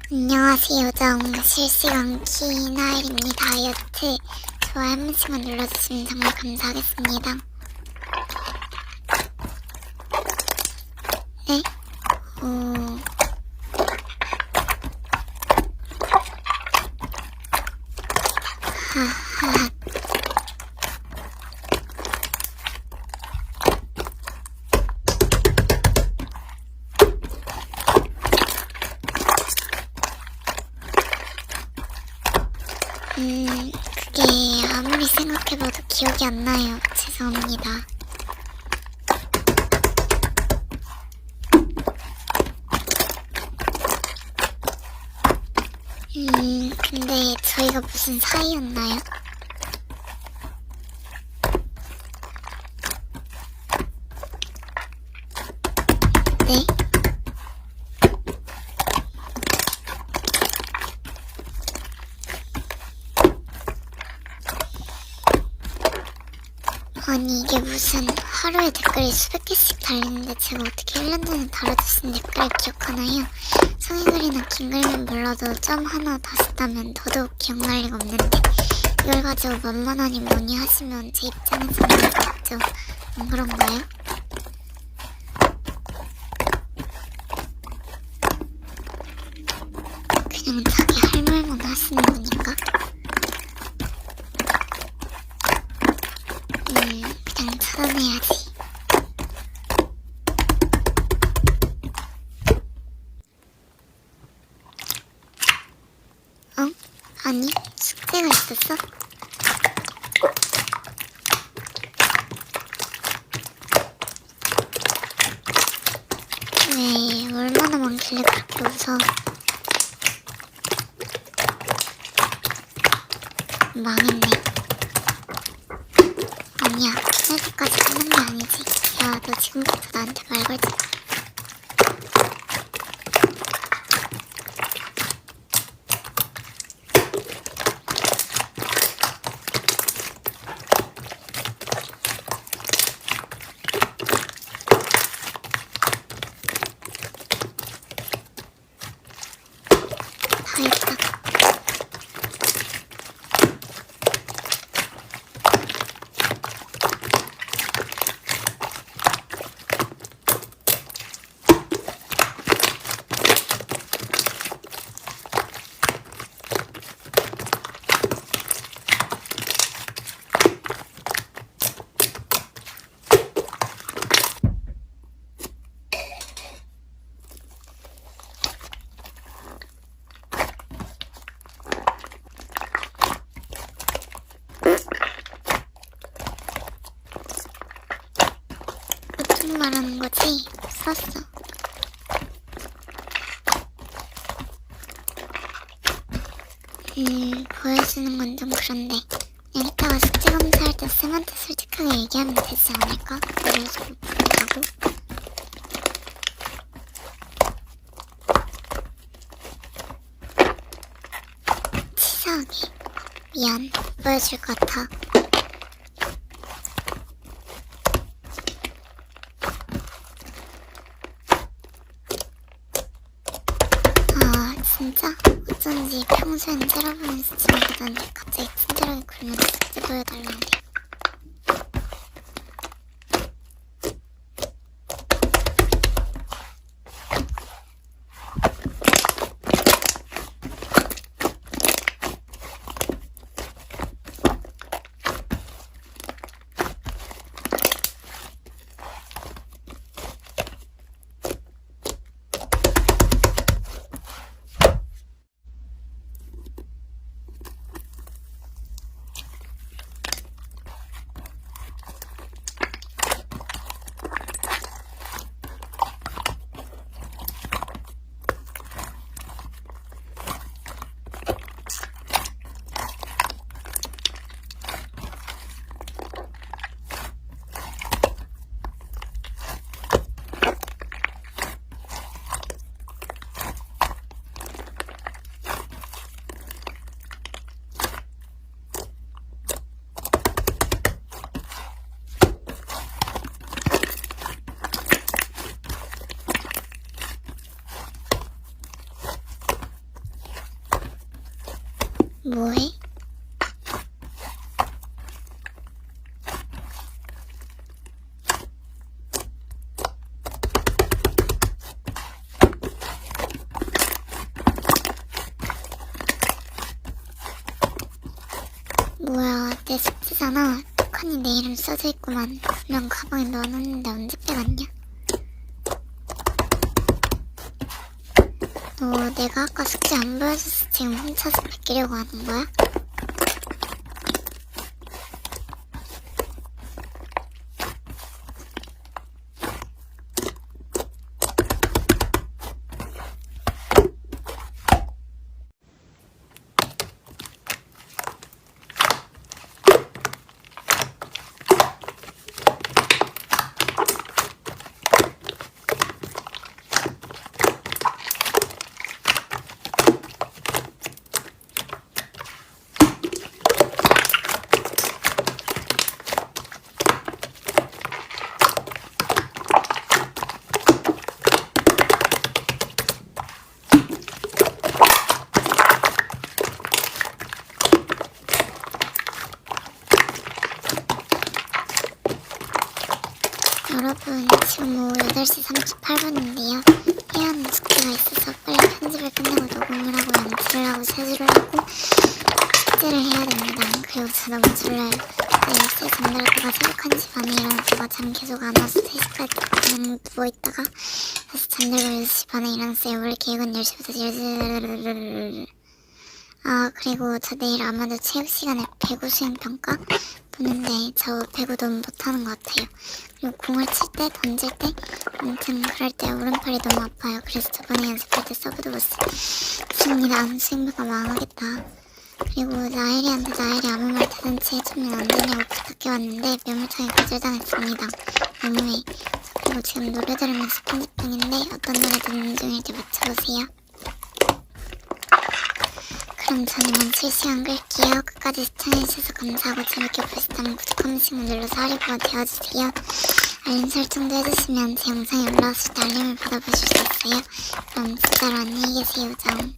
안녕하세요. 실시간 키나일입니다. 다이어트 좋아요 한 번씩만 눌러주시면 정말 감사하겠습니다. 네? 하하. 그게 아무리 생각해봐도 기억이 안 나요. 죄송합니다. 근데 저희가 무슨 사이였나요? 네? 아니 이게 무슨 하루에 댓글이 수백 개씩 달리는데 제가 어떻게 1년 전에 달아주신 댓글을 기억하나요? 성의 글이나 긴 글면 몰라도 점 하나 다 썼다면 더더욱 기억날 리가 없는데 이걸 가지고 만만하니 뭐니 하시면 제 입장에서는 맞죠? 안 그런가요? 그냥 자기 할 말만 하시는 분인가? 그냥 차단해야지. 어? 아니, 숙제가 있었어? 왜, 얼마나 많길래 그렇게 웃어? 망했네. 아니야, 할 때까지 끝난 게 아니지. 야, 너 지금부터 나한테 말 걸지 마. 다 했다. 무슨 말하는 거지? 썼어. 보여주는 건 좀 그런데 그냥 이따가 숙제 검사할 때 쌤한테 솔직하게 얘기하면 되지 않을까? 보여주고 부른다고? 치사하게. 미안, 못 보여줄 것 같아. 진짜? 어쩐지 평소엔 째려보는 수준보다는 갑자기 친절하게 굴면서 숙제 보여달라는데. 뭐해? 뭐야, 내 숙제잖아. 북한이 내 이름 써져 있구만. 분명 가방에 넣어놨는데 언제 빼갔냐? 너 내가 아까 숙제 안 보여줘서 지금 훔쳐서 베끼려고 하는 거야? 여러분, 지금 오후 8시 38분인데요. 해야 하는 숙제가 있어서 빨리 편집을 끝내고 녹음을 하고 연출을 하고 세수를 하고 숙제를 해야 됩니다. 그리고 저 너무 졸려요. 내일 새 잠들었다가 새벽 1시 반에 일어났다가 잠 계속 안 와서 3시까지 그냥 누워있다가 다시 잠들고 6시 반에 일어났어요. 원래 계획은 10시부터 10시... 아, 그리고 저 내일 아마도 체육시간에 배구 수행평가 보는데 저 배구 너무 못하는 것 같아요. 그리고 공을 칠 때, 던질 때, 아무튼 그럴 때 오른팔이 너무 아파요. 그래서 저번에 연습할 때 서브도 못 씁니다. 수행평가 망하겠다. 그리고 나엘이 아무 말 대잔치 해주면 안 되냐고 부탁해왔는데 매몰차게 거절당했습니다. 너무해. 그리고 지금 노래 들으면서 편집 중인데 어떤 노래 듣는 중일지 맞춰보세요. 그럼 저는 이만 실시간 끌게요. 끝까지 시청해주셔서 감사하고 재밌게 보셨다면 구독 한 번씩만 눌러서 하리보가 되어주세요. 알림 설정도 해주시면 제 영상이 올라왔을 때 알림을 받아보실 수 있어요. 그럼 진짜로 안녕히 계세요. 정.